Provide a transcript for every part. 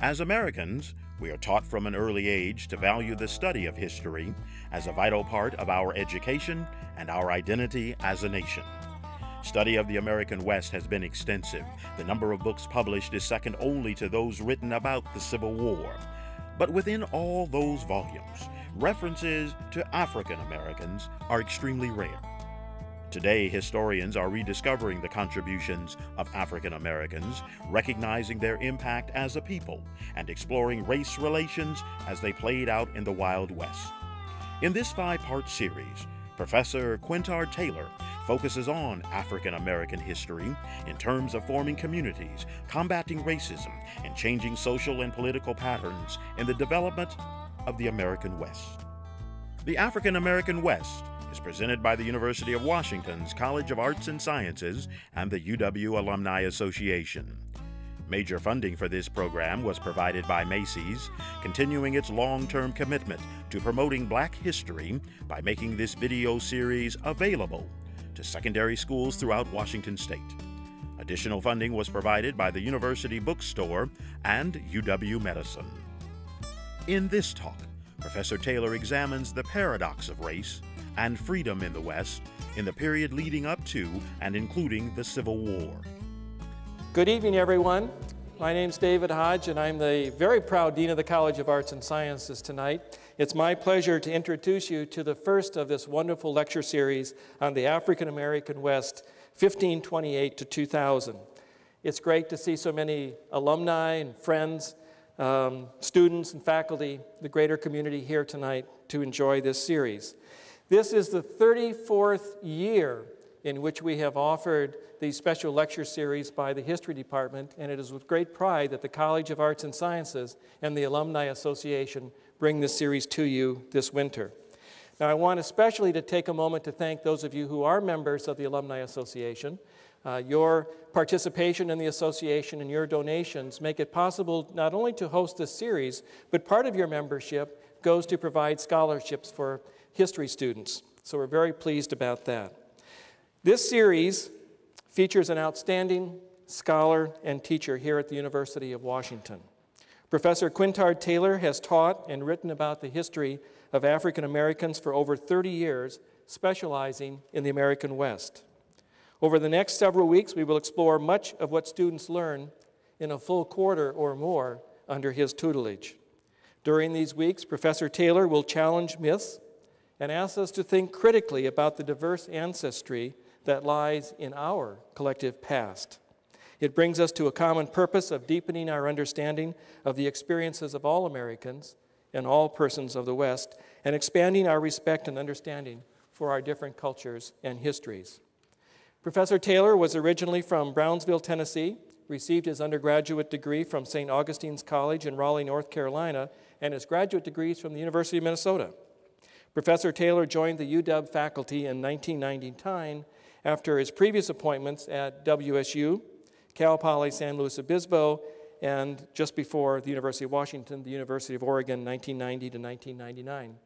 As Americans, we are taught from an early age to value the study of history as a vital part of our education and our identity as a nation. Study of the American West has been extensive. The number of books published is second only to those written about the Civil War. But within all those volumes, references to African Americans are extremely rare. Today, historians are rediscovering the contributions of African Americans, recognizing their impact as a people, and exploring race relations as they played out in the Wild West. In this 5-part series, Professor Quintard Taylor focuses on African American history in terms of forming communities, combating racism, and changing social and political patterns in the development of the American West. The African American West is presented by the University of Washington's College of Arts and Sciences and the UW Alumni Association. Major funding for this program was provided by Macy's, continuing its long-term commitment to promoting Black history by making this video series available to secondary schools throughout Washington State. Additional funding was provided by the University Bookstore and UW-Medicine. In this talk, Professor Taylor examines the paradox of race and freedom in the West in the period leading up to and including the Civil War. Good evening, everyone. My name's David Hodge, and I'm the very proud Dean of the College of Arts and Sciences tonight. It's my pleasure to introduce you to the first of this wonderful lecture series on the African American West, 1528 to 2000. It's great to see so many alumni and friends, students and faculty, the greater community here tonight to enjoy this series. This is the 34th year in which we have offered these special lecture series by the History Department, and it is with great pride that the College of Arts and Sciences and the Alumni Association bring this series to you this winter. Now, I want especially to take a moment to thank those of you who are members of the Alumni Association. Your participation in the association and your donations make it possible not only to host this series, but part of your membership goes to provide scholarships for history students. So we're very pleased about that. This series features an outstanding scholar and teacher here at the University of Washington. Professor Quintard Taylor has taught and written about the history of African Americans for over 30 years, specializing in the American West. Over the next several weeks, we will explore much of what students learn in a full quarter or more under his tutelage. During these weeks, Professor Taylor will challenge myths and ask us to think critically about the diverse ancestry that lies in our collective past. It brings us to a common purpose of deepening our understanding of the experiences of all Americans and all persons of the West, and expanding our respect and understanding for our different cultures and histories. Professor Taylor was originally from Brownsville, Tennessee, received his undergraduate degree from St. Augustine's College in Raleigh, North Carolina, and his graduate degrees from the University of Minnesota. Professor Taylor joined the UW faculty in 1999 after his previous appointments at WSU, Cal Poly San Luis Obispo, and just before the University of Washington, the University of Oregon, 1990 to 1999.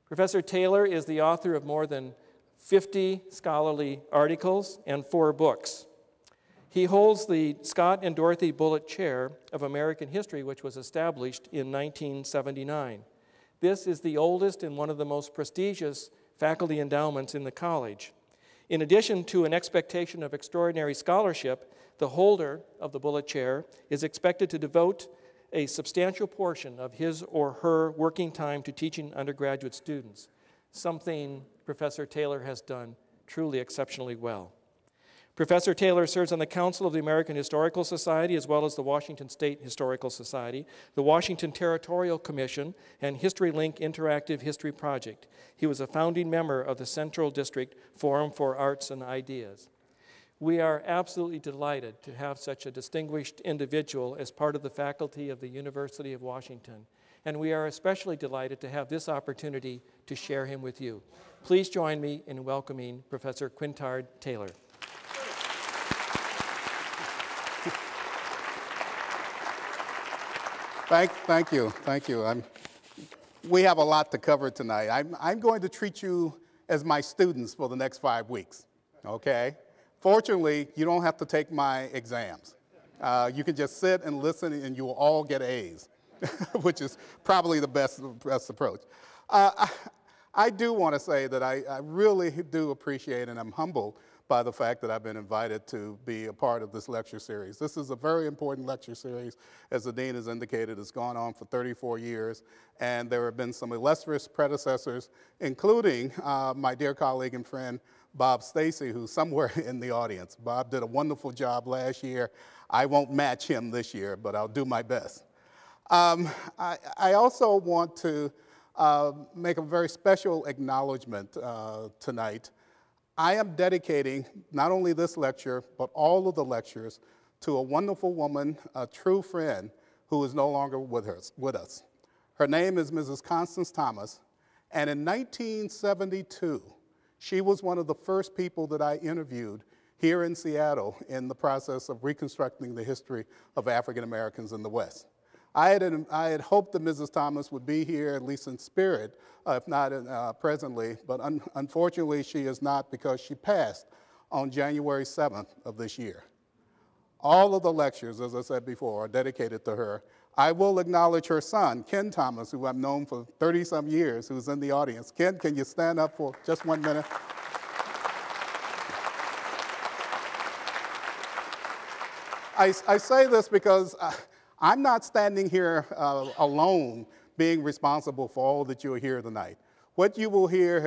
Professor Taylor is the author of more than 50 scholarly articles and 4 books. He holds the Scott and Dorothy Bullitt Chair of American History, which was established in 1979. This is the oldest and one of the most prestigious faculty endowments in the college. In addition to an expectation of extraordinary scholarship, the holder of the Bullitt Chair is expected to devote a substantial portion of his or her working time to teaching undergraduate students, something Professor Taylor has done truly exceptionally well. Professor Taylor serves on the Council of the American Historical Society, as well as the Washington State Historical Society, the Washington Territorial Commission, and HistoryLink Interactive History Project. He was a founding member of the Central District Forum for Arts and Ideas. We are absolutely delighted to have such a distinguished individual as part of the faculty of the University of Washington, and we are especially delighted to have this opportunity to share him with you. Please join me in welcoming Professor Quintard Taylor. Thank you. We have a lot to cover tonight. I'm going to treat you as my students for the next 5 weeks, okay? Fortunately, you don't have to take my exams, You can just sit and listen and you will all get A's, which is probably the best approach. I do want to say that I really do appreciate and I'm humbled by the fact that I've been invited to be a part of this lecture series. This is a very important lecture series. As the dean has indicated, it's gone on for 34 years, and there have been some illustrious predecessors, including my dear colleague and friend, Bob Stacy, who's somewhere in the audience. Bob did a wonderful job last year. I won't match him this year, but I'll do my best. I also want to make a very special acknowledgement tonight. I am dedicating not only this lecture, but all of the lectures to a wonderful woman, a true friend, who is no longer with us. Her name is Mrs. Constance Thomas, and in 1972, she was one of the first people that I interviewed here in Seattle in the process of reconstructing the history of African Americans in the West. I had hoped that Mrs. Thomas would be here, at least in spirit, if not presently, but unfortunately she is not because she passed on January 7th of this year. All of the lectures, as I said before, are dedicated to her. I will acknowledge her son, Ken Thomas, who I've known for 30-some years, who's in the audience. Ken, can you stand up for just 1 minute? I say this because I'm not standing here alone being responsible for all that you'll hear tonight. What you will hear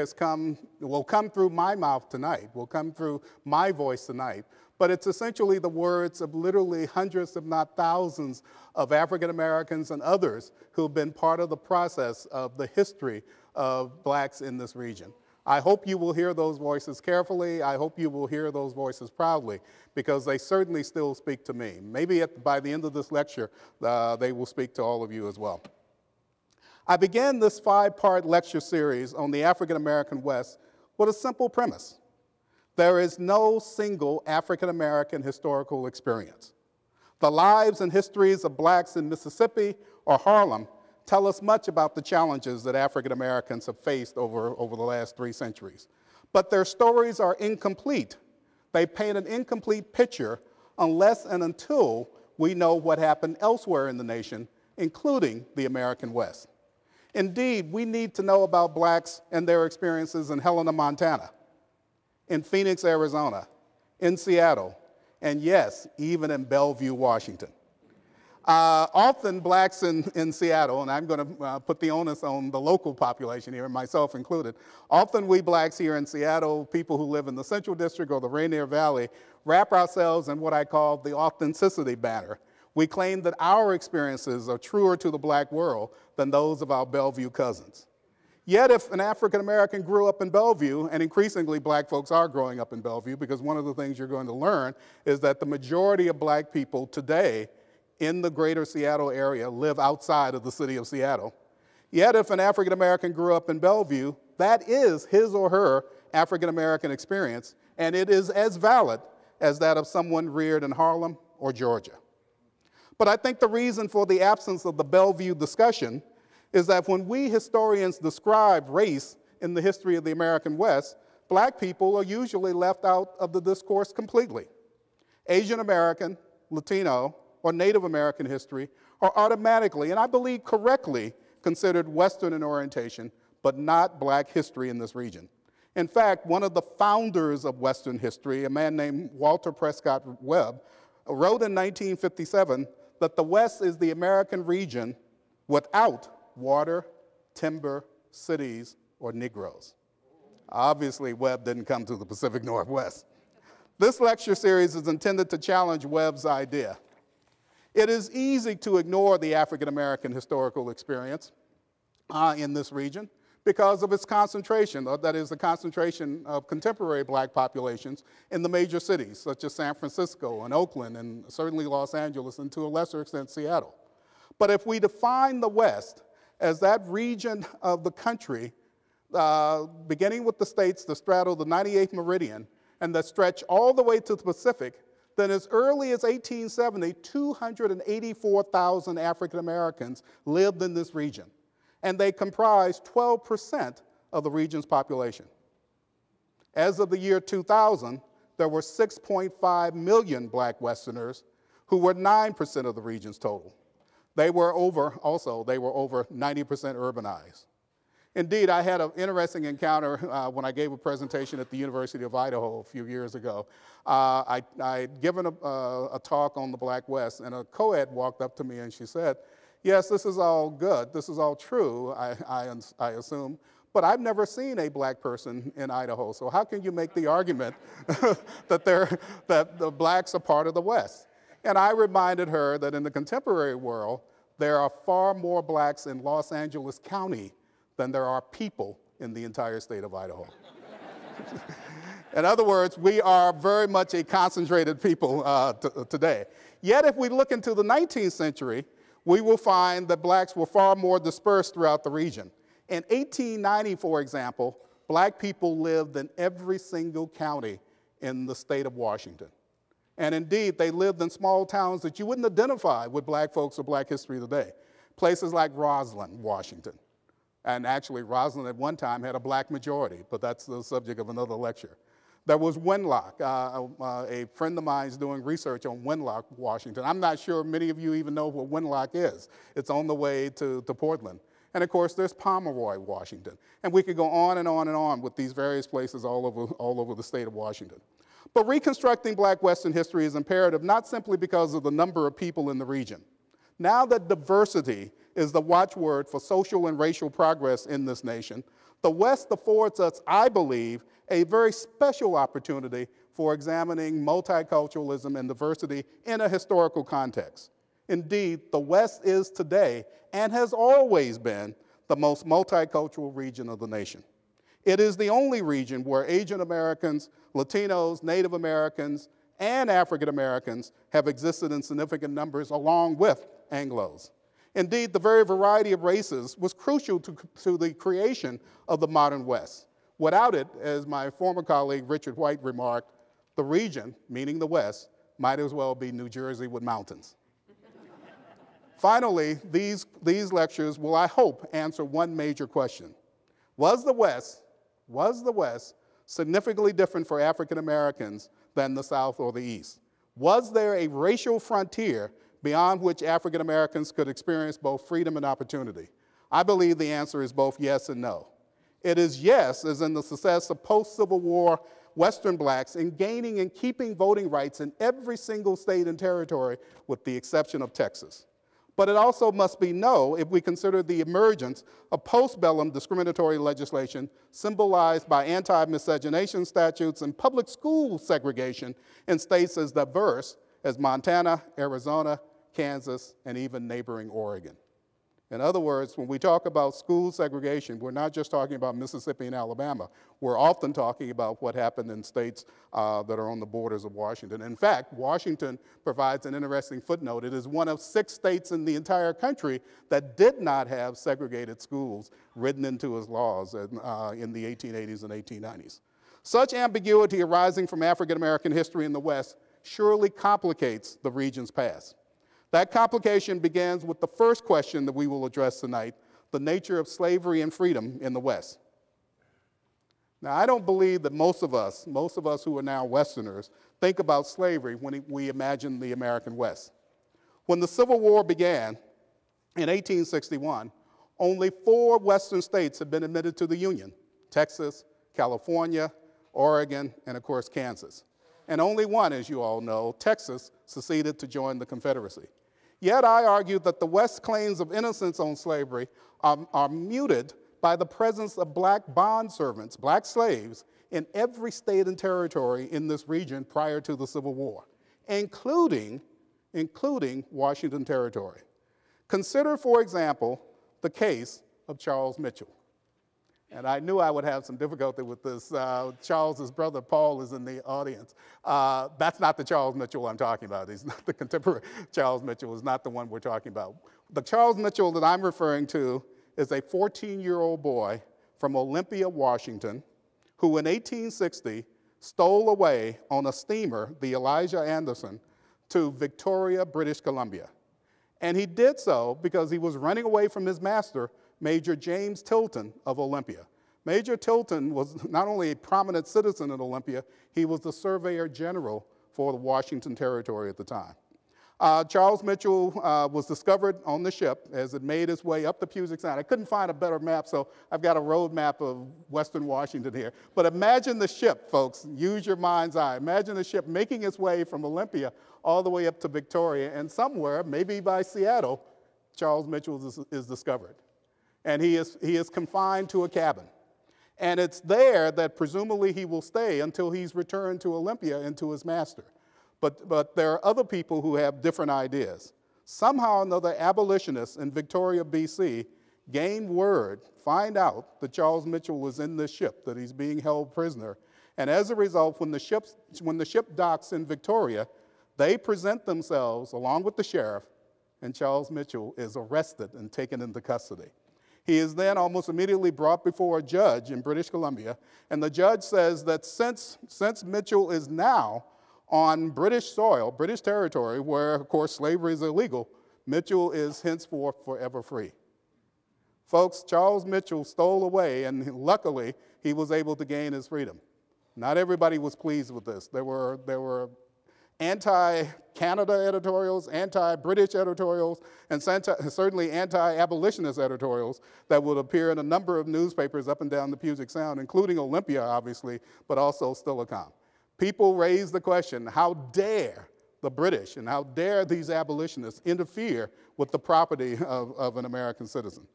will come through my mouth tonight, will come through my voice tonight, but it's essentially the words of literally hundreds, if not thousands, of African Americans and others who've been part of the process of the history of blacks in this region. I hope you will hear those voices carefully. I hope you will hear those voices proudly, because they certainly still speak to me. Maybe by the end of this lecture, they will speak to all of you as well. I began this 5-part lecture series on the African American West with a simple premise. There is no single African American historical experience. The lives and histories of blacks in Mississippi or Harlem tell us much about the challenges that African Americans have faced over the last 3 centuries. But their stories are incomplete. They paint an incomplete picture unless and until we know what happened elsewhere in the nation, including the American West. Indeed, we need to know about blacks and their experiences in Helena, Montana, in Phoenix, Arizona, in Seattle, and yes, even in Bellevue, Washington. Often blacks in Seattle, and I'm going to put the onus on the local population here, myself included, often we blacks here in Seattle, people who live in the Central District or the Rainier Valley, wrap ourselves in what I call the authenticity banner. We claim that our experiences are truer to the black world than those of our Bellevue cousins. Yet if an African American grew up in Bellevue, and increasingly black folks are growing up in Bellevue, because one of the things you're going to learn is that the majority of black people today in the greater Seattle area live outside of the city of Seattle. Yet if an African American grew up in Bellevue, that is his or her African American experience, and it is as valid as that of someone reared in Harlem or Georgia. But I think the reason for the absence of the Bellevue discussion is that when we historians describe race in the history of the American West, black people are usually left out of the discourse completely. Asian American, Latino, or Native American history are automatically, and I believe correctly, considered Western in orientation, but not black history in this region. In fact, one of the founders of Western history, a man named Walter Prescott Webb, wrote in 1957 that the West is the American region without water, timber, cities, or Negroes. Obviously, Webb didn't come to the Pacific Northwest. This lecture series is intended to challenge Webb's idea. It is easy to ignore the African American historical experience in this region because of its concentration, that is the concentration of contemporary black populations in the major cities, such as San Francisco and Oakland and certainly Los Angeles and to a lesser extent Seattle. But if we define the West as that region of the country, beginning with the states that straddle the 98th meridian and that stretch all the way to the Pacific, then as early as 1870, 284,000 African Americans lived in this region, and they comprised 12% of the region's population. As of the year 2000, there were 6.5 million black Westerners, who were 9% of the region's total. They were over 90% urbanized. Indeed, I had an interesting encounter when I gave a presentation at the University of Idaho a few years ago. I'd given a talk on the Black West, and a co-ed walked up to me and she said, yes, this is all good, this is all true, I assume, but I've never seen a black person in Idaho, so how can you make the argument that the blacks are part of the West? And I reminded her that in the contemporary world, there are far more blacks in Los Angeles County than there are people in the entire state of Idaho. In other words, we are very much a concentrated people today. Yet if we look into the 19th century, we will find that blacks were far more dispersed throughout the region. In 1890, for example, black people lived in every single county in the state of Washington. And indeed, they lived in small towns that you wouldn't identify with black folks or black history today. Places like Roslyn, Washington. And actually, Roslyn at one time had a black majority, but that's the subject of another lecture. There was Wenlock. A friend of mine is doing research on Wenlock, Washington. I'm not sure many of you even know what Wenlock is. It's on the way to Portland. And of course, there's Pomeroy, Washington. And we could go on and on and on with these various places all over the state of Washington. But reconstructing black Western history is imperative not simply because of the number of people in the region. Now that diversity is the watchword for social and racial progress in this nation, the West affords us, I believe, a very special opportunity for examining multiculturalism and diversity in a historical context. Indeed, the West is today, and has always been, the most multicultural region of the nation. It is the only region where Asian Americans, Latinos, Native Americans, and African Americans have existed in significant numbers along with Anglos. Indeed, the very variety of races was crucial to the creation of the modern West. Without it, as my former colleague Richard White remarked, the region, meaning the West, might as well be New Jersey with mountains. Finally, these lectures will, I hope, answer one major question. Was the West significantly different for African Americans than the South or the East? Was there a racial frontier beyond which African Americans could experience both freedom and opportunity? I believe the answer is both yes and no. It is yes, as in the success of post-Civil War Western blacks in gaining and keeping voting rights in every single state and territory with the exception of Texas. But it also must be no if we consider the emergence of postbellum discriminatory legislation symbolized by anti-miscegenation statutes and public school segregation in states as diverse as Montana, Arizona, Kansas, and even neighboring Oregon. In other words, when we talk about school segregation, we're not just talking about Mississippi and Alabama. We're often talking about what happened in states that are on the borders of Washington. In fact, Washington provides an interesting footnote. It is one of 6 states in the entire country that did not have segregated schools written into its laws in the 1880s and 1890s. Such ambiguity arising from African American history in the West surely complicates the region's past. That complication begins with the first question that we will address tonight, the nature of slavery and freedom in the West. Now, I don't believe that most of us who are now Westerners, think about slavery when we imagine the American West. When the Civil War began in 1861, only 4 Western states had been admitted to the Union: Texas, California, Oregon, and of course, Kansas. And only one, as you all know, Texas, seceded to join the Confederacy. Yet I argue that the West's claims of innocence on slavery are muted by the presence of black bond servants, black slaves, in every state and territory in this region prior to the Civil War, including Washington Territory. Consider, for example, the case of Charles Mitchell. And I knew I would have some difficulty with this. Charles's brother, Paul, is in the audience. That's not the Charles Mitchell I'm talking about. He's not the contemporary. Charles Mitchell is not the one we're talking about. The Charles Mitchell that I'm referring to is a 14-year-old boy from Olympia, Washington, who in 1860 stole away on a steamer, the Elijah Anderson, to Victoria, British Columbia. And he did so because he was running away from his master, Major James Tilton of Olympia. Major Tilton was not only a prominent citizen in Olympia, he was the Surveyor General for the Washington Territory at the time. Charles Mitchell was discovered on the ship as it made its way up the Puget Sound. I couldn't find a better map, so I've got a road map of Western Washington here. But imagine the ship, folks. Use your mind's eye. Imagine the ship making its way from Olympia all the way up to Victoria, and somewhere, maybe by Seattle, Charles Mitchell is discovered. And he is confined to a cabin. And it's there that presumably he will stay until he's returned to Olympia and to his master. But there are other people who have different ideas. Somehow or another, abolitionists in Victoria, BC, gained word, find out that Charles Mitchell was in this ship, that he's being held prisoner. And as a result, when the ship docks in Victoria, they present themselves along with the sheriff, and Charles Mitchell is arrested and taken into custody. He is then almost immediately brought before a judge in British Columbia, and the judge says that since Mitchell is now on British soil, British territory, where, of course, slavery is illegal, Mitchell is henceforth forever free. Folks, Charles Mitchell stole away, and luckily, he was able to gain his freedom. Not everybody was pleased with this. There were anti-Canada editorials, anti-British editorials, and certainly anti-abolitionist editorials that would appear in a number of newspapers up and down the Puget Sound, including Olympia, obviously, but also Steilacoom. People raised the question, how dare the British and how dare these abolitionists interfere with the property of an American citizen?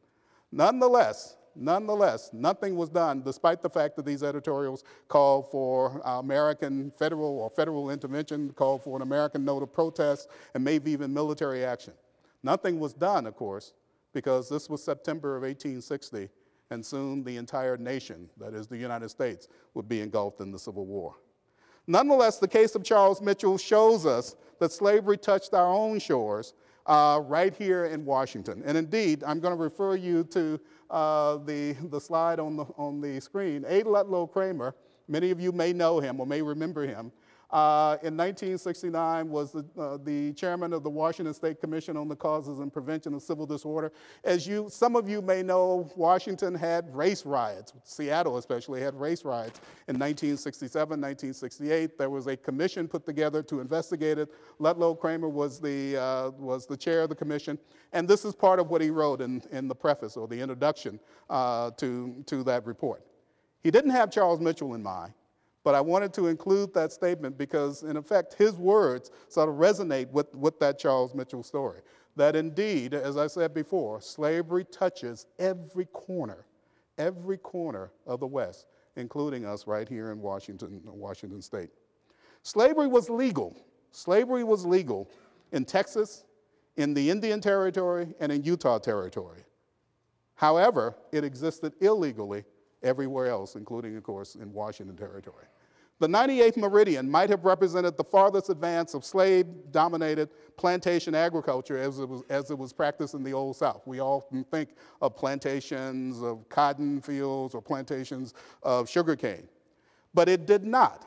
Nonetheless, nothing was done, despite the fact that these editorials called for American federal intervention, called for an American note of protest, and maybe even military action. Nothing was done, of course, because this was September of 1860, and soon the entire nation, that is the United States, would be engulfed in the Civil War. Nonetheless, the case of Charles Mitchell shows us that slavery touched our own shores right here in Washington. And indeed, I'm going to refer you to the slide on the screen. A. Ludlow Kramer, many of you may know him or may remember him, in 1969 was the chairman of the Washington State Commission on the Causes and Prevention of Civil Disorder. As some of you may know, Washington had race riots. Seattle especially had race riots in 1967, 1968. There was a commission put together to investigate it. Ludlow Kramer was the chair of the commission. And this is part of what he wrote in the preface or the introduction to that report. He didn't have Charles Mitchell in mind. But I wanted to include that statement because, in effect, his words sort of resonate with that Charles Mitchell story. That indeed, as I said before, slavery touches every corner of the West, including us right here in Washington State. Slavery was legal. Slavery was legal in Texas, in the Indian Territory, and in Utah Territory. However, it existed illegally everywhere else, including, of course, in Washington Territory. The 98th meridian might have represented the farthest advance of slave-dominated plantation agriculture as it was practiced in the Old South. We often think of plantations of cotton fields or plantations of sugarcane. But it did not.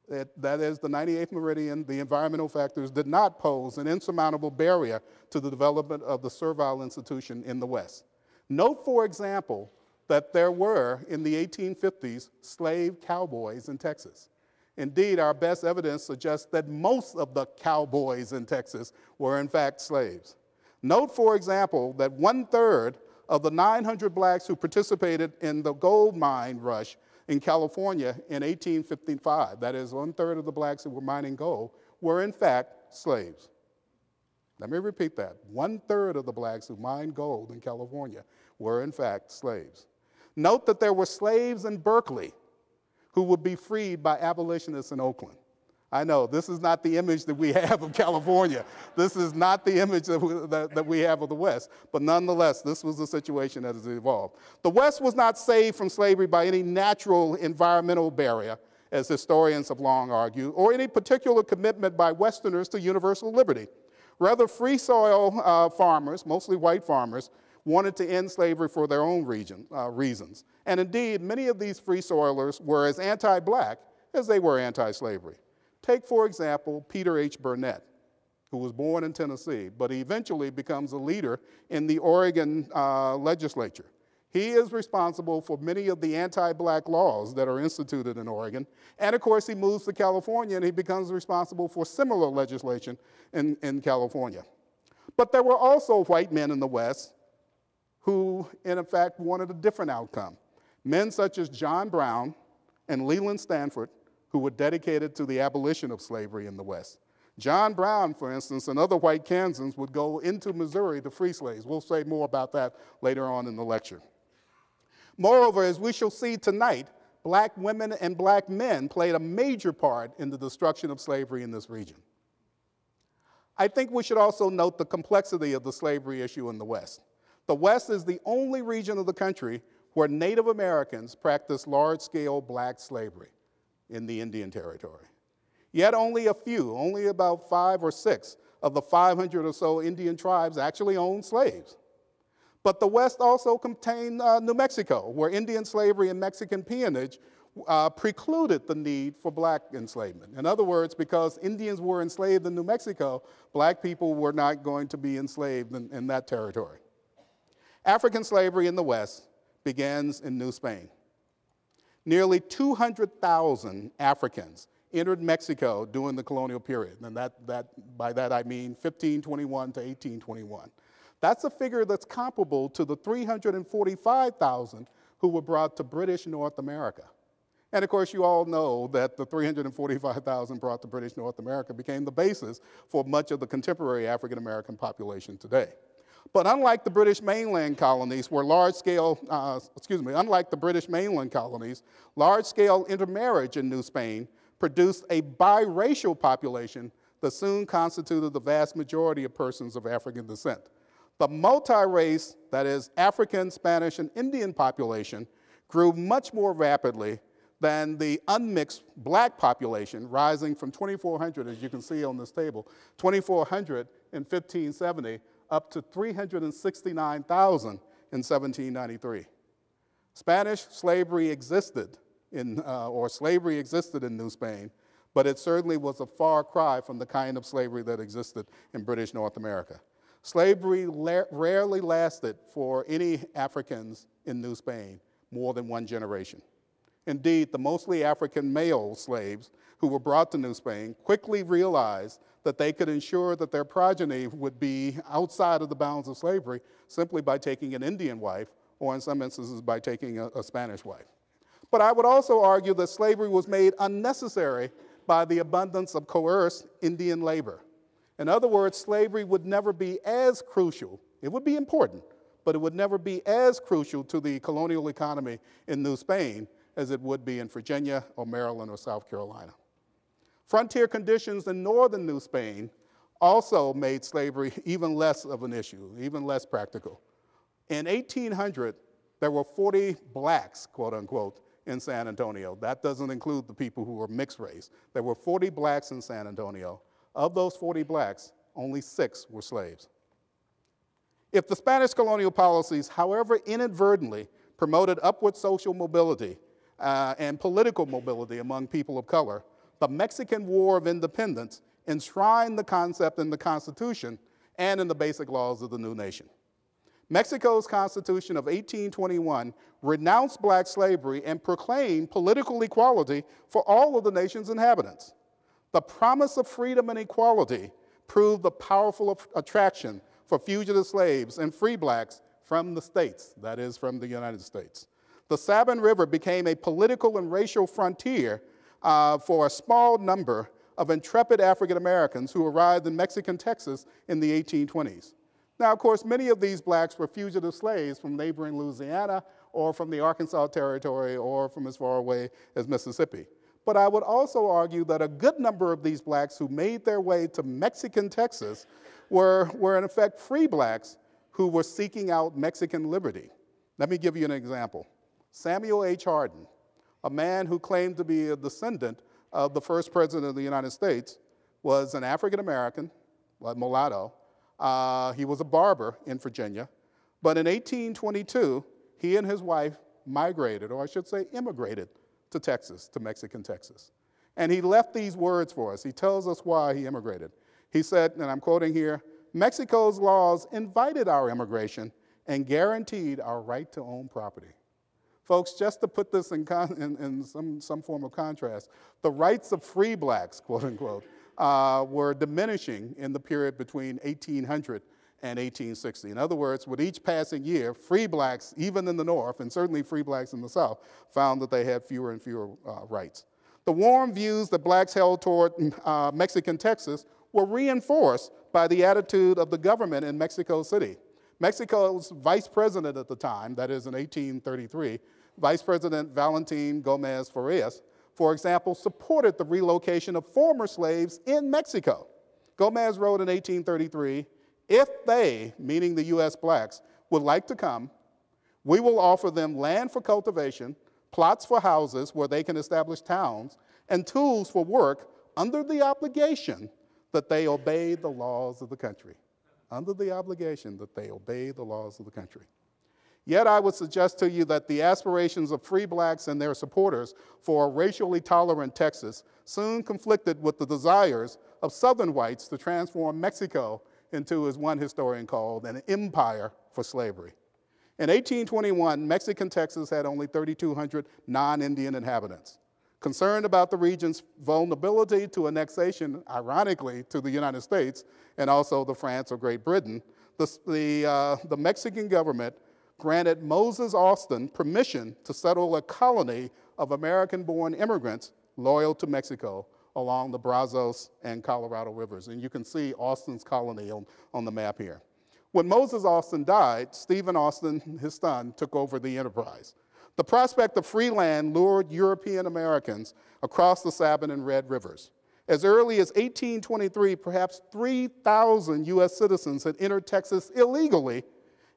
That is, the 98th meridian, the environmental factors did not pose an insurmountable barrier to the development of the servile institution in the West. Note, for example, that there were, in the 1850s, slave cowboys in Texas. Indeed, our best evidence suggests that most of the cowboys in Texas were, in fact, slaves. Note, for example, that 1/3 of the 900 blacks who participated in the gold mine rush in California in 1855, that is, 1/3 of the blacks who were mining gold, were, in fact, slaves. Let me repeat that. 1/3 of the blacks who mined gold in California were, in fact, slaves. Note that there were slaves in Berkeley who would be freed by abolitionists in Oakland. I know, this is not the image that we have of California. This is not the image that we have of the West. But nonetheless, this was the situation that has evolved. The West was not saved from slavery by any natural environmental barrier, as historians have long argued, or any particular commitment by Westerners to universal liberty. Rather, free soil farmers, mostly white farmers, wanted to end slavery for their own reasons. And indeed, many of these free soilers were as anti-black as they were anti-slavery. Take, for example, Peter H. Burnett, who was born in Tennessee, but he eventually becomes a leader in the Oregon legislature. He is responsible for many of the anti-black laws that are instituted in Oregon. And of course, he moves to California and he becomes responsible for similar legislation in California. But there were also white men in the West who, in fact, wanted a different outcome. Men such as John Brown and Leland Stanford, who were dedicated to the abolition of slavery in the West. John Brown, for instance, and other white Kansans would go into Missouri to free slaves. We'll say more about that later on in the lecture. Moreover, as we shall see tonight, black women and black men played a major part in the destruction of slavery in this region. I think we should also note the complexity of the slavery issue in the West. The West is the only region of the country where Native Americans practiced large-scale black slavery in the Indian Territory. Yet only a few, only about 5 or 6 of the 500 or so Indian tribes actually owned slaves. But the West also contained New Mexico, where Indian slavery and Mexican peonage precluded the need for black enslavement. In other words, because Indians were enslaved in New Mexico, black people were not going to be enslaved in that territory. African slavery in the West begins in New Spain. Nearly 200,000 Africans entered Mexico during the colonial period, and by that I mean 1521 to 1821. That's a figure that's comparable to the 345,000 who were brought to British North America. And of course, you all know that the 345,000 brought to British North America became the basis for much of the contemporary African American population today. But unlike the British mainland colonies, where large-scale intermarriage in New Spain produced a biracial population that soon constituted the vast majority of persons of African descent. The multi-race, that is African, Spanish, and Indian population grew much more rapidly than the unmixed black population, rising from 2,400, as you can see on this table, 2,400 in 1570, up to 369,000 in 1793. Spanish slavery existed slavery existed in New Spain, but it certainly was a far cry from the kind of slavery that existed in British North America. Slavery rarely lasted for any Africans in New Spain more than one generation. Indeed, the mostly African male slaves who were brought to New Spain quickly realized that they could ensure that their progeny would be outside of the bounds of slavery simply by taking an Indian wife, or in some instances by taking a Spanish wife. But I would also argue that slavery was made unnecessary by the abundance of coerced Indian labor. In other words, slavery would never be as crucial. It would be important, but it would never be as crucial to the colonial economy in New Spain as it would be in Virginia or Maryland or South Carolina. Frontier conditions in northern New Spain also made slavery even less of an issue, even less practical. In 1800, there were 40 blacks, quote unquote, in San Antonio. That doesn't include the people who were mixed race. There were 40 blacks in San Antonio. Of those 40 blacks, only 6 were slaves. If the Spanish colonial policies, however inadvertently, promoted upward social mobility and political mobility among people of color, the Mexican War of Independence enshrined the concept in the Constitution and in the basic laws of the new nation. Mexico's Constitution of 1821 renounced black slavery and proclaimed political equality for all of the nation's inhabitants. The promise of freedom and equality proved a powerful attraction for fugitive slaves and free blacks from the states, that is, from the United States. The Sabine River became a political and racial frontier for a small number of intrepid African Americans who arrived in Mexican Texas in the 1820s. Now, of course, many of these blacks were fugitive slaves from neighboring Louisiana or from the Arkansas Territory or from as far away as Mississippi. But I would also argue that a good number of these blacks who made their way to Mexican Texas were in effect free blacks who were seeking out Mexican liberty. Let me give you an example. Samuel H. Hardin, a man who claimed to be a descendant of the first president of the United States, was an African American, a mulatto. He was a barber in Virginia. But in 1822, he and his wife migrated, or I should say immigrated, to Texas, to Mexican Texas. And he left these words for us. He tells us why he immigrated. He said, and I'm quoting here, "Mexico's laws invited our immigration, and guaranteed our right to own property. Folks, just to put this in some form of contrast, the rights of free blacks, quote unquote, were diminishing in the period between 1800 and 1860. In other words, with each passing year, free blacks, even in the North, and certainly free blacks in the South, found that they had fewer and fewer rights. The warm views that blacks held toward Mexican Texas were reinforced by the attitude of the government in Mexico City. Mexico's vice president at the time, that is in 1833, Vice President Valentin Gomez Farias, for example, supported the relocation of former slaves in Mexico. Gomez wrote in 1833, "If they," meaning the U.S. blacks, "would like to come, we will offer them land for cultivation, plots for houses where they can establish towns, and tools for work under the obligation that they obey the laws of the country." Under the obligation that they obey the laws of the country. Yet I would suggest to you that the aspirations of free blacks and their supporters for a racially tolerant Texas soon conflicted with the desires of Southern whites to transform Mexico into, as one historian called, an empire for slavery. In 1821, Mexican Texas had only 3,200 non-Indian inhabitants. Concerned about the region's vulnerability to annexation, ironically, to the United States and also the France or Great Britain, the Mexican government granted Moses Austin permission to settle a colony of American-born immigrants loyal to Mexico along the Brazos and Colorado rivers. And you can see Austin's colony on the map here. When Moses Austin died, Stephen Austin, his son, took over the enterprise. The prospect of free land lured European Americans across the Sabine and Red Rivers. As early as 1823, perhaps 3,000 U.S. citizens had entered Texas illegally,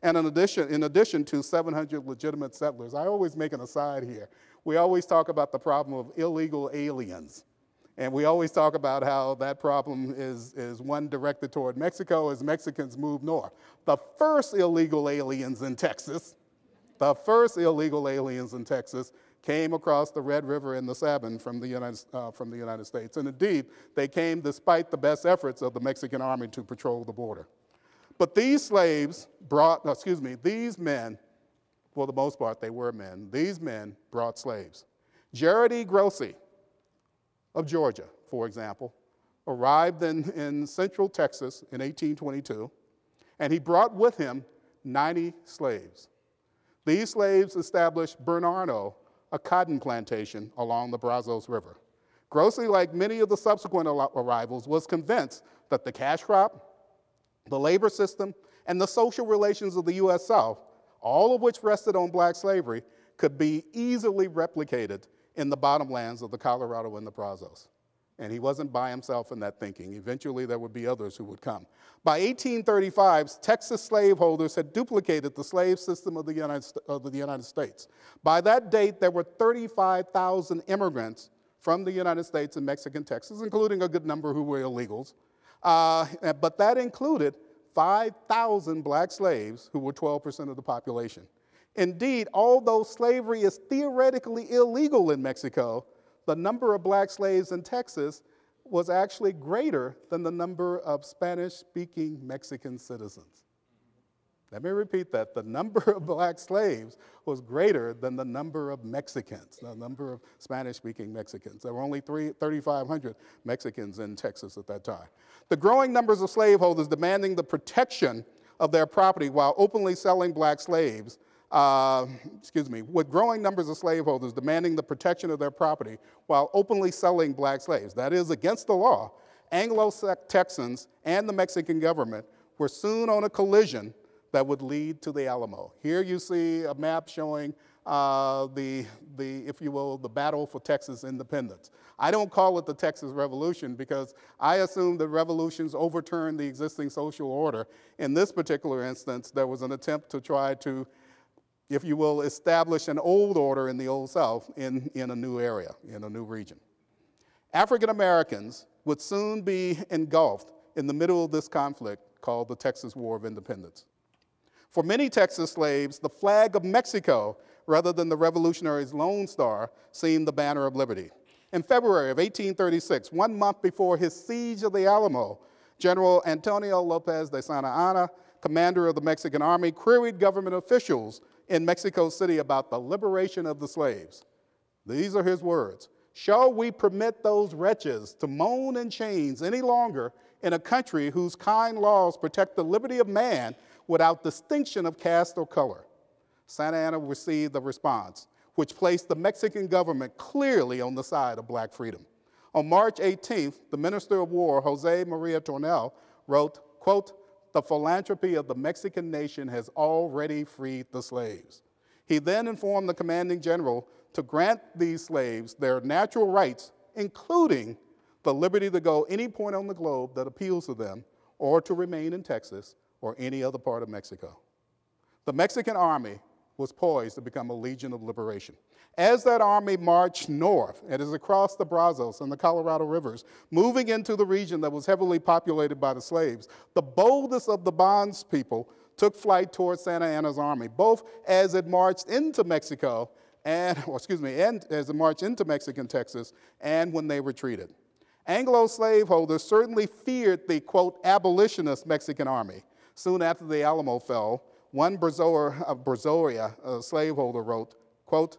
and in addition to 700 legitimate settlers. I always make an aside here. We always talk about the problem of illegal aliens. And we always talk about how that problem is one directed toward Mexico as Mexicans move north. The first illegal aliens in Texas came across the Red River and the Sabine from the United States. And indeed, they came despite the best efforts of the Mexican army to patrol the border. But these men, for the most part, they were men. These men brought slaves. Jared E. Grossi of Georgia, for example, arrived in central Texas in 1822, and he brought with him 90 slaves. These slaves established Bernardo, a cotton plantation along the Brazos River. Grossi, like many of the subsequent arrivals, was convinced that the cash crop, the labor system, and the social relations of the U.S. South, all of which rested on black slavery, could be easily replicated in the bottomlands of the Colorado and the Brazos. And he wasn't by himself in that thinking. Eventually, there would be others who would come. By 1835, Texas slaveholders had duplicated the slave system of the United States. By that date, there were 35,000 immigrants from the United States and Mexican Texas, including a good number who were illegals. But that included 5,000 black slaves who were 12% of the population. Indeed, although slavery is theoretically illegal in Mexico, the number of black slaves in Texas was actually greater than the number of Spanish-speaking Mexican citizens. Let me repeat that. The number of black slaves was greater than the number of Mexicans, the number of Spanish-speaking Mexicans. There were only 3,500 Mexicans in Texas at that time. The growing numbers of slaveholders demanding the protection of their property while openly selling black slaves, with growing numbers of slaveholders demanding the protection of their property while openly selling black slaves, that is against the law, Anglo-Texans and the Mexican government were soon on a collision that would lead to the Alamo. Here you see a map showing if you will, the battle for Texas independence. I don't call it the Texas Revolution because I assume that revolutions overturn the existing social order. In this particular instance, there was an attempt to try to, if you will, establish an old order in the Old South in a new area, in a new region. African Americans would soon be engulfed in the middle of this conflict called the Texas War of Independence. For many Texas slaves, the flag of Mexico, rather than the revolutionary's Lone Star, seemed the banner of liberty. In February of 1836, 1 month before his siege of the Alamo, General Antonio Lopez de Santa Anna commander of the Mexican army, queried government officials in Mexico City about the liberation of the slaves. These are his words. "Shall we permit those wretches to moan in chains any longer in a country whose kind laws protect the liberty of man without distinction of caste or color?" Santa Anna received a response which placed the Mexican government clearly on the side of black freedom. On March 18th, the Minister of War, Jose Maria Tornel, wrote, quote, "The philanthropy of the Mexican nation has already freed the slaves." He then informed the commanding general to grant these slaves their natural rights, including the liberty to go any point on the globe that appeals to them, or to remain in Texas or any other part of Mexico. The Mexican army was poised to become a legion of liberation. As that army marched north, and is across the Brazos and the Colorado rivers, moving into the region that was heavily populated by the slaves, the boldest of the bondspeople took flight towards Santa Anna's army, both as it marched into Mexico and as it marched into Mexican Texas, and when they retreated. Anglo slaveholders certainly feared the, quote, abolitionist Mexican army. Soon after the Alamo fell, one Brazoria, a slaveholder, wrote, quote,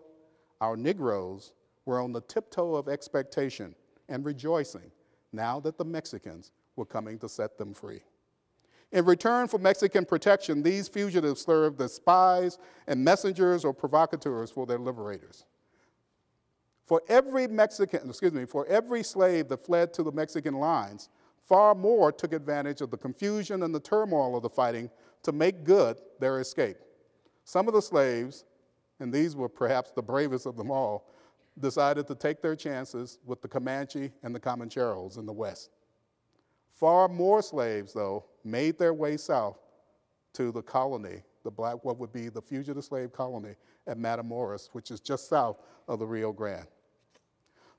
"Our Negroes were on the tiptoe of expectation and rejoicing now that the Mexicans were coming to set them free." In return for Mexican protection, these fugitives served as spies and messengers or provocateurs for their liberators. For every slave that fled to the Mexican lines, far more took advantage of the confusion and the turmoil of the fighting to make good their escape. Some of the slaves, and these were perhaps the bravest of them all, decided to take their chances with the Comanche and the Comancheros in the West. Far more slaves, though, made their way south to the colony, what would be the fugitive slave colony at Matamoros, which is just south of the Rio Grande.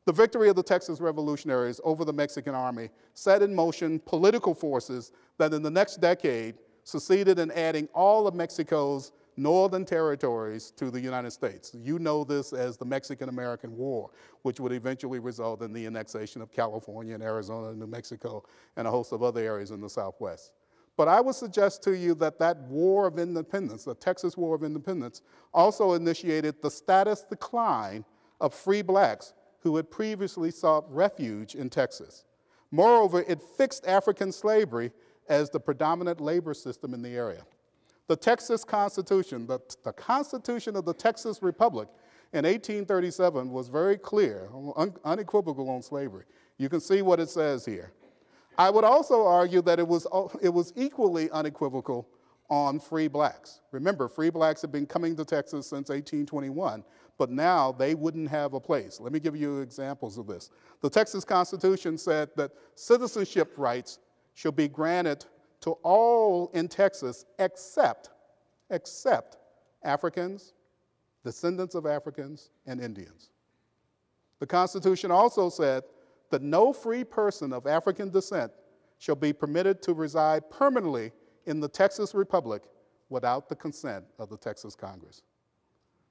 The victory of the Texas revolutionaries over the Mexican army set in motion political forces that in the next decade succeeded in adding all of Mexico's northern territories to the United States. You know this as the Mexican-American War, which would eventually result in the annexation of California and Arizona and New Mexico and a host of other areas in the Southwest. But I would suggest to you that that War of Independence, the Texas War of Independence, also initiated the status decline of free blacks who had previously sought refuge in Texas. Moreover, it fixed African slavery as the predominant labor system in the area. The Texas Constitution, the Constitution of the Texas Republic in 1837 was very clear, unequivocal on slavery. You can see what it says here. I would also argue that it was equally unequivocal on free blacks. Remember, free blacks have been coming to Texas since 1821, but now they wouldn't have a place. Let me give you examples of this. The Texas Constitution said that citizenship rights shall be granted to all in Texas except Africans, descendants of Africans, and Indians. The Constitution also said that no free person of African descent shall be permitted to reside permanently in the Texas Republic without the consent of the Texas Congress.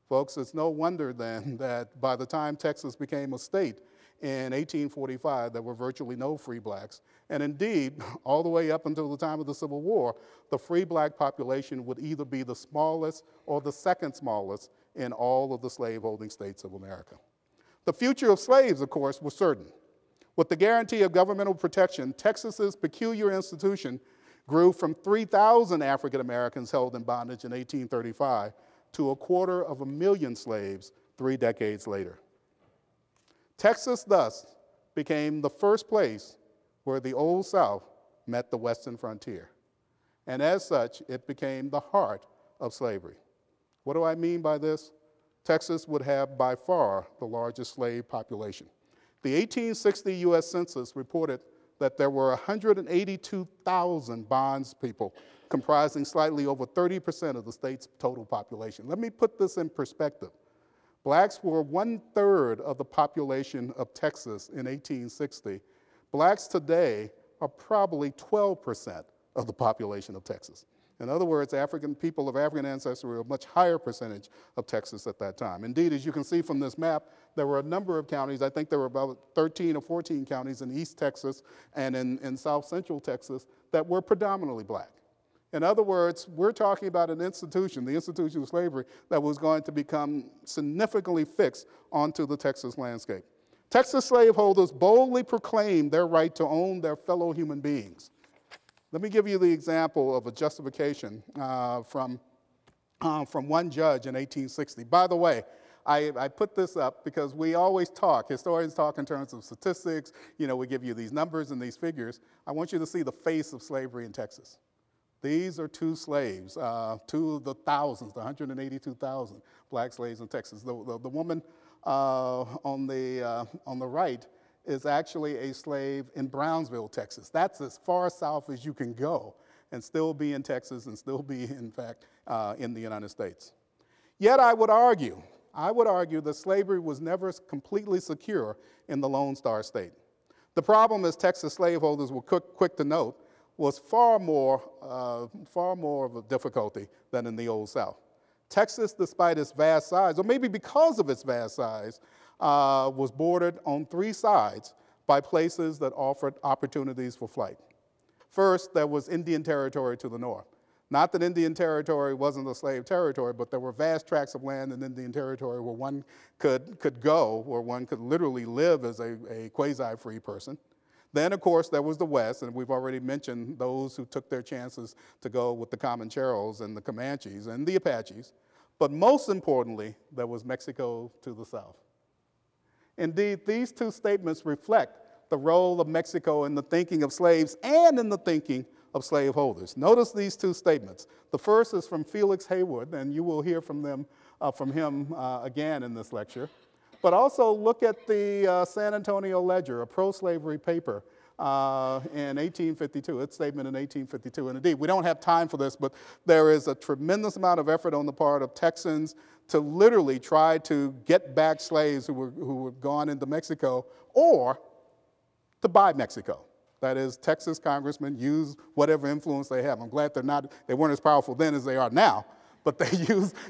Folks, it's no wonder then that by the time Texas became a state in 1845, there were virtually no free blacks. And indeed, all the way up until the time of the Civil War, the free black population would either be the smallest or the second smallest in all of the slaveholding states of America. The future of slaves, of course, was certain. With the guarantee of governmental protection, Texas's peculiar institution grew from 3,000 African Americans held in bondage in 1835 to 250,000 slaves 3 decades later. Texas thus became the first place where the Old South met the Western frontier. And as such, it became the heart of slavery. What do I mean by this? Texas would have by far the largest slave population. The 1860 U.S. Census reported that there were 182,000 bondspeople, comprising slightly over 30% of the state's total population. Let me put this in perspective. Blacks were 1/3 of the population of Texas in 1860. Blacks today are probably 12% of the population of Texas. In other words, people of African ancestry were a much higher percentage of Texas at that time. Indeed, as you can see from this map, there were a number of counties. I think there were about 13 or 14 counties in East Texas and in South Central Texas that were predominantly black. In other words, we're talking about an institution, the institution of slavery, that was going to become significantly fixed onto the Texas landscape. Texas slaveholders boldly proclaimed their right to own their fellow human beings. Let me give you the example of a justification from one judge in 1860. By the way, I put this up because we always talk, historians talk in terms of statistics, we give you these numbers and these figures. I want you to see the face of slavery in Texas. These are two slaves, two of the thousands, the 182,000 black slaves in Texas. The woman on the right is actually a slave in Brownsville, Texas. That's as far south as you can go and still be in Texas and still be, in fact, in the United States. Yet I would argue that slavery was never completely secure in the Lone Star State. The problem, as Texas slaveholders were quick to note, was far more of a difficulty than in the Old South. Texas, despite its vast size, or maybe because of its vast size, was bordered on three sides by places that offered opportunities for flight. First, there was Indian Territory to the north. Not that Indian Territory wasn't a slave territory, but there were vast tracts of land in Indian Territory where one could go, where one could literally live as a quasi-free person. Then, of course, there was the West, and we've already mentioned those who took their chances to go with the Comancheros and the Comanches and the Apaches. But most importantly, there was Mexico to the south. Indeed, these two statements reflect the role of Mexico in the thinking of slaves and in the thinking of slaveholders. Notice these two statements. The first is from Felix Haywood, and you will hear from him again in this lecture. But also look at the San Antonio Ledger, a pro-slavery paper in 1852, its statement in 1852. And indeed, we don't have time for this, but there is a tremendous amount of effort on the part of Texans to literally try to get back slaves who were gone into Mexico or to buy Mexico. That is, Texas congressmen use whatever influence they have. I'm glad they weren't as powerful then as they are now, but they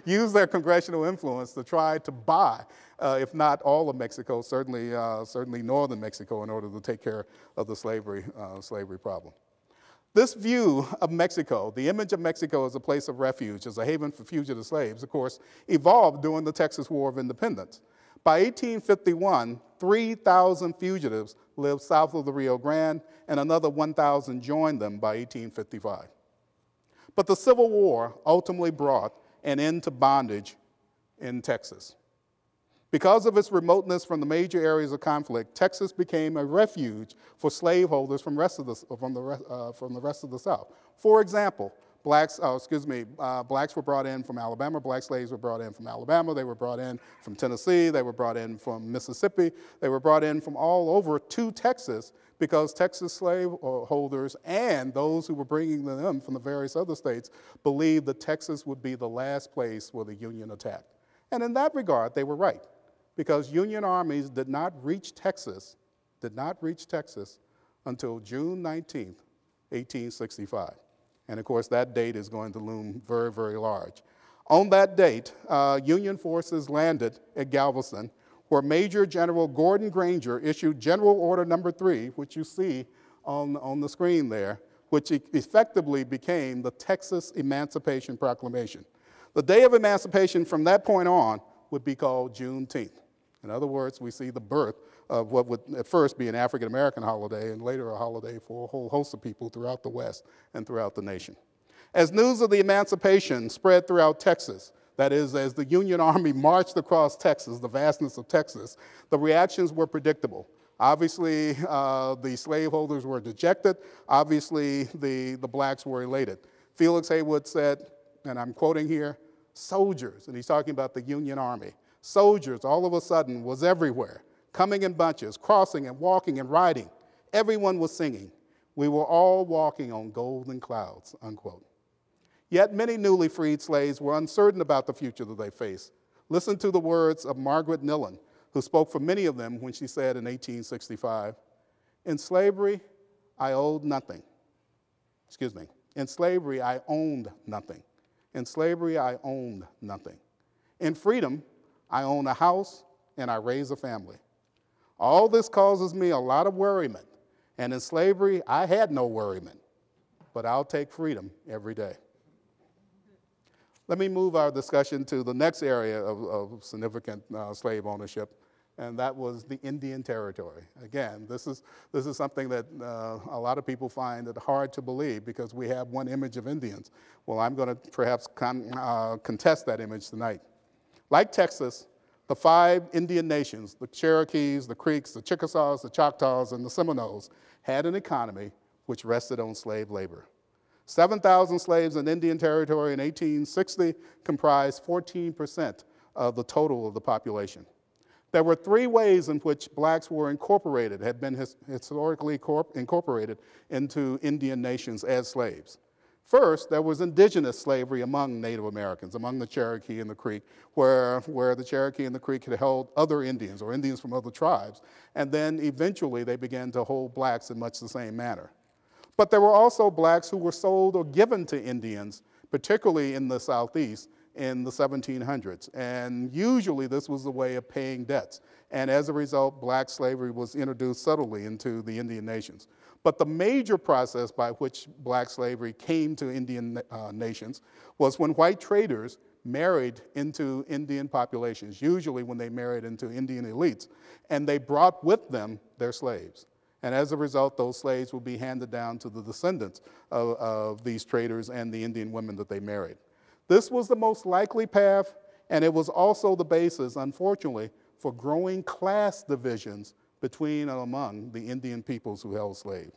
use their congressional influence to try to buy, if not all of Mexico, certainly northern Mexico, in order to take care of the slavery problem. This view of Mexico, the image of Mexico as a place of refuge, as a haven for fugitive slaves, of course, evolved during the Texas War of Independence. By 1851, 3,000 fugitives lived south of the Rio Grande, and another 1,000 joined them by 1855. But the Civil War ultimately brought an end to bondage in Texas. Because of its remoteness from the major areas of conflict, Texas became a refuge for slaveholders from the rest of the South. For example, blacks were brought in from Alabama. Black slaves were brought in from Alabama. They were brought in from Tennessee. They were brought in from Mississippi. They were brought in from all over to Texas because Texas slaveholders and those who were bringing them in from the various other states believed that Texas would be the last place where the Union attacked. And in that regard, they were right, because Union armies did not reach Texas until June 19th, 1865. And of course, that date is going to loom very, very large. On that date, Union forces landed at Galveston, where Major General Gordon Granger issued General Order Number 3, which you see on the screen there, which effectively became the Texas Emancipation Proclamation. The day of emancipation from that point on would be called Juneteenth. In other words, we see the birth of what would at first be an African-American holiday and later a holiday for a whole host of people throughout the West and throughout the nation. As news of the emancipation spread throughout Texas, that is, as the Union Army marched across Texas, the vastness of Texas, the reactions were predictable. Obviously, the slaveholders were dejected. Obviously, the blacks were elated. Felix Haywood said, and I'm quoting here, soldiers, and he's talking about the Union Army, soldiers all of a sudden was everywhere, coming in bunches, crossing and walking and riding. Everyone was singing. We were all walking on golden clouds, unquote. Yet many newly freed slaves were uncertain about the future that they faced. Listen to the words of Margaret Nillen, who spoke for many of them when she said in 1865, in slavery, I owed nothing. In slavery, I owned nothing. In slavery, I owned nothing. In freedom, I own a house and I raise a family. All this causes me a lot of worriment. And in slavery, I had no worriment. but I'll take freedom every day. Let me move our discussion to the next area of significant slave ownership, and that was the Indian Territory. Again, this is something that a lot of people find it hard to believe because we have one image of Indians. Well, I'm going to perhaps contest that image tonight. Like Texas, the 5 Indian nations, the Cherokees, the Creeks, the Chickasaws, the Choctaws, and the Seminoles, had an economy which rested on slave labor. 7,000 slaves in Indian Territory in 1860 comprised 14% of the total of the population. There were 3 ways in which blacks were incorporated, had been historically incorporated into Indian nations as slaves. First, there was indigenous slavery among Native Americans, among the Cherokee and the Creek, where the Cherokee and the Creek had held other Indians or Indians from other tribes, and then eventually they began to hold blacks in much the same manner. But there were also blacks who were sold or given to Indians, particularly in the Southeast in the 1700s, and usually this was a way of paying debts, and as a result, black slavery was introduced subtly into the Indian nations. But the major process by which black slavery came to Indian nations was when white traders married into Indian populations, usually when they married into Indian elites, and they brought with them their slaves. And as a result, those slaves would be handed down to the descendants of these traders and the Indian women that they married. This was the most likely path, and it was also the basis, unfortunately, for growing class divisions between and among the Indian peoples who held slaves.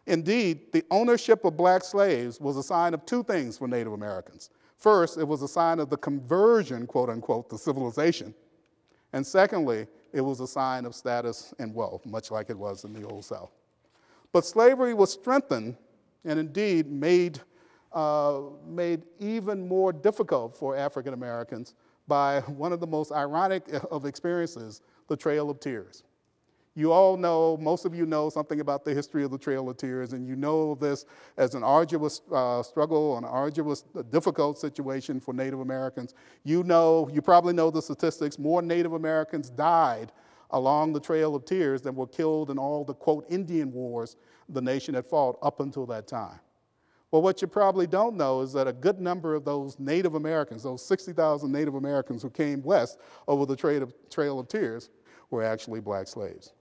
Indeed, the ownership of black slaves was a sign of 2 things for Native Americans. First, it was a sign of the conversion, quote unquote, to civilization. And secondly, it was a sign of status and wealth, much like it was in the Old South. But slavery was strengthened and indeed made even more difficult for African Americans by one of the most ironic of experiences, the Trail of Tears. You all know, most of you know something about the history of the Trail of Tears, and you know this as an arduous struggle, an arduous, difficult situation for Native Americans. You probably know the statistics. More Native Americans died along the Trail of Tears than were killed in all the, quote, Indian wars the nation had fought up until that time. Well, what you probably don't know is that a good number of those Native Americans, those 60,000 Native Americans who came west over the Trail of Tears, were actually black slaves.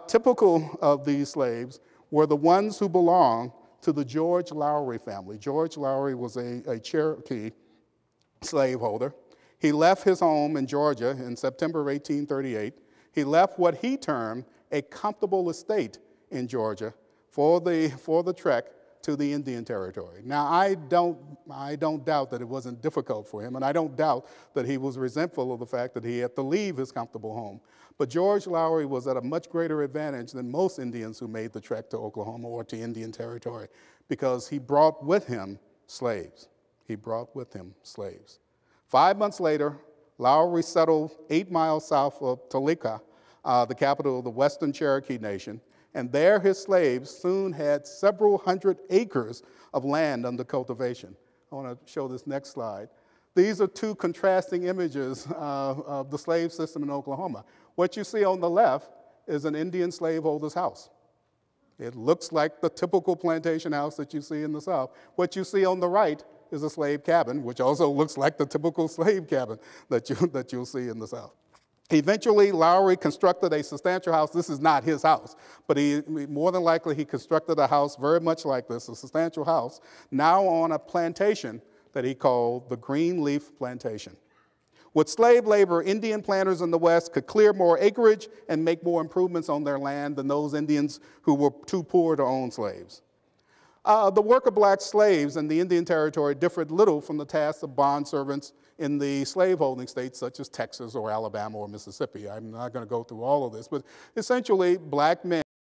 Typical of these slaves were the ones who belonged to the George Lowry family. George Lowry was a Cherokee slaveholder. He left his home in Georgia in September of 1838. He left what he termed a comfortable estate in Georgia for the trek to the Indian Territory. Now, I don't doubt that it wasn't difficult for him, and I don't doubt that he was resentful of the fact that he had to leave his comfortable home. But George Lowry was at a much greater advantage than most Indians who made the trek to Oklahoma or to Indian Territory because he brought with him slaves. He brought with him slaves. 5 months later, Lowry settled 8 miles south of Toluca, the capital of the Western Cherokee Nation, and there his slaves soon had several hundred acres of land under cultivation. I want to show this next slide. These are 2 contrasting images of the slave system in Oklahoma. What you see on the left is an Indian slaveholder's house. It looks like the typical plantation house that you see in the South. What you see on the right is a slave cabin, which also looks like the typical slave cabin that you'll see in the South. Eventually, Lowry constructed a substantial house. This is not his house, but more than likely he constructed a house very much like this, a substantial house, now on a plantation that he called the Greenleaf Plantation. With slave labor, Indian planters in the West could clear more acreage and make more improvements on their land than those Indians who were too poor to own slaves. The work of black slaves in the Indian Territory differed little from the tasks of bond servants in the slaveholding states such as Texas or Alabama or Mississippi. I'm not going to go through all of this, but essentially black men